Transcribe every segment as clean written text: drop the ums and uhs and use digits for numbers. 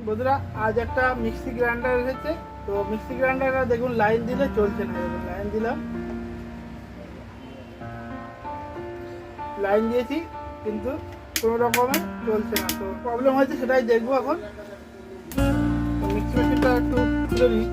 বন্ধুরা আজ একটা মিক্সি গ্রাইন্ডার এসেছে। তো মিক্সি গ্রাইন্ডারটা দেখুন লাইন দিলে চলছে না, দেখুন লাইন দিলাম, লাইন দিয়েছি কিন্তু কোনো রকমে চলছে না। তো প্রবলেম হয়েছে সেটাই দেখবো এখন। তো মিক্সি মেশিনটা একটু খুলে নিই।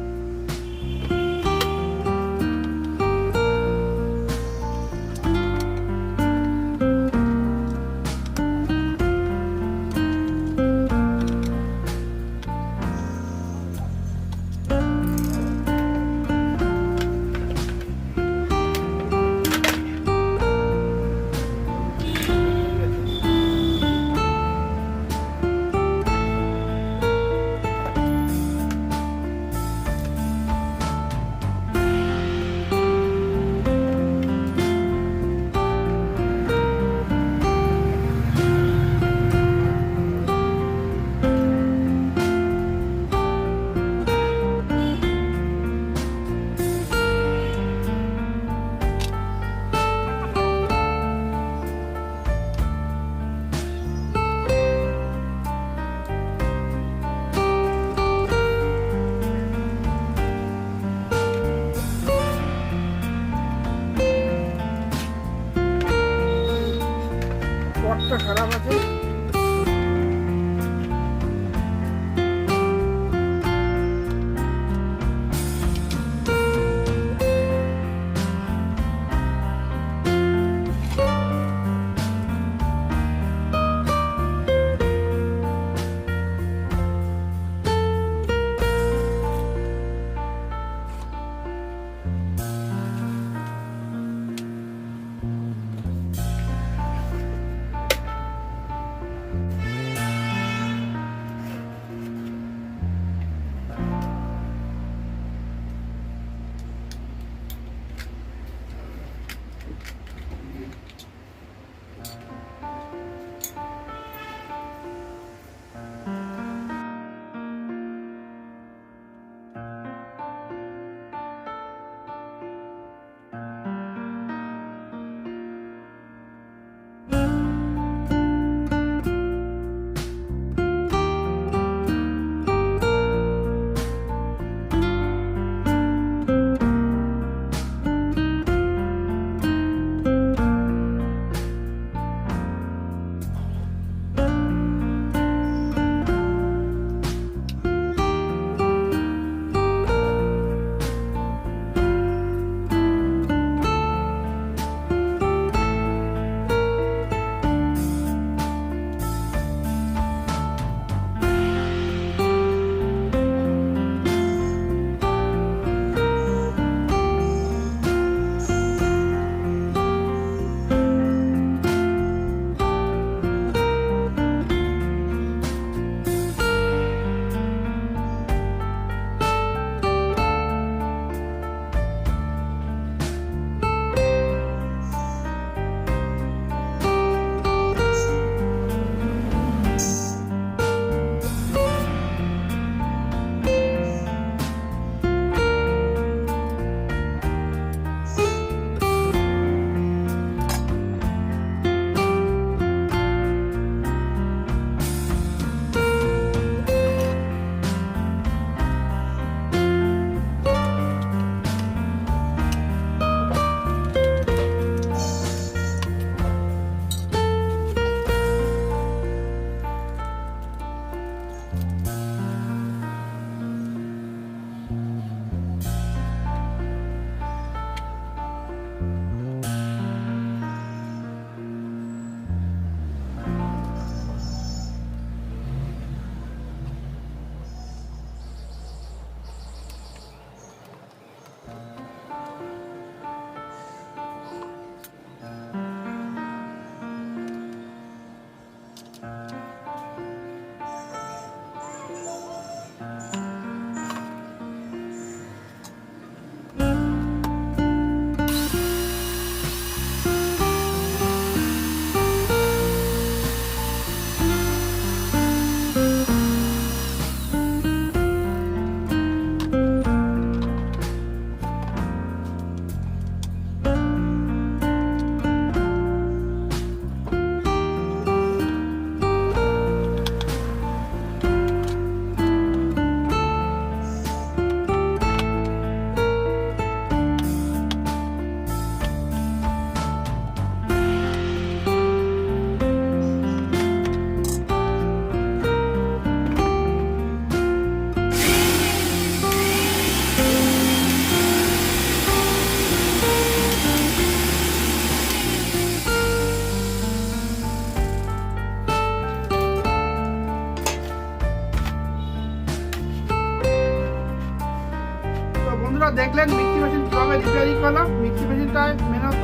দেখলেন মিক্সি মেশিন কীভাবে রিপেয়ারিং করলাম। মিক্সি মেশিনটায় মেনত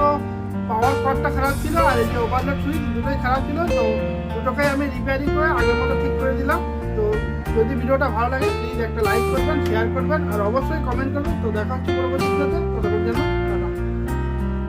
পাওয়ার কর্ডটা খারাপ ছিল আর এই যে ওভারলোড সুইচ দুটোই খারাপ ছিল, তো দুটোকে আমি রিপেয়ারিং করে আগের মতো ঠিক করে দিলাম। তো যদি ভিডিওটা ভালো লাগে প্লিজ একটা লাইক করবেন, শেয়ার করবেন আর অবশ্যই কমেন্ট করবেন। তো দেখা হচ্ছে পরবর্তী ভিডিওতে।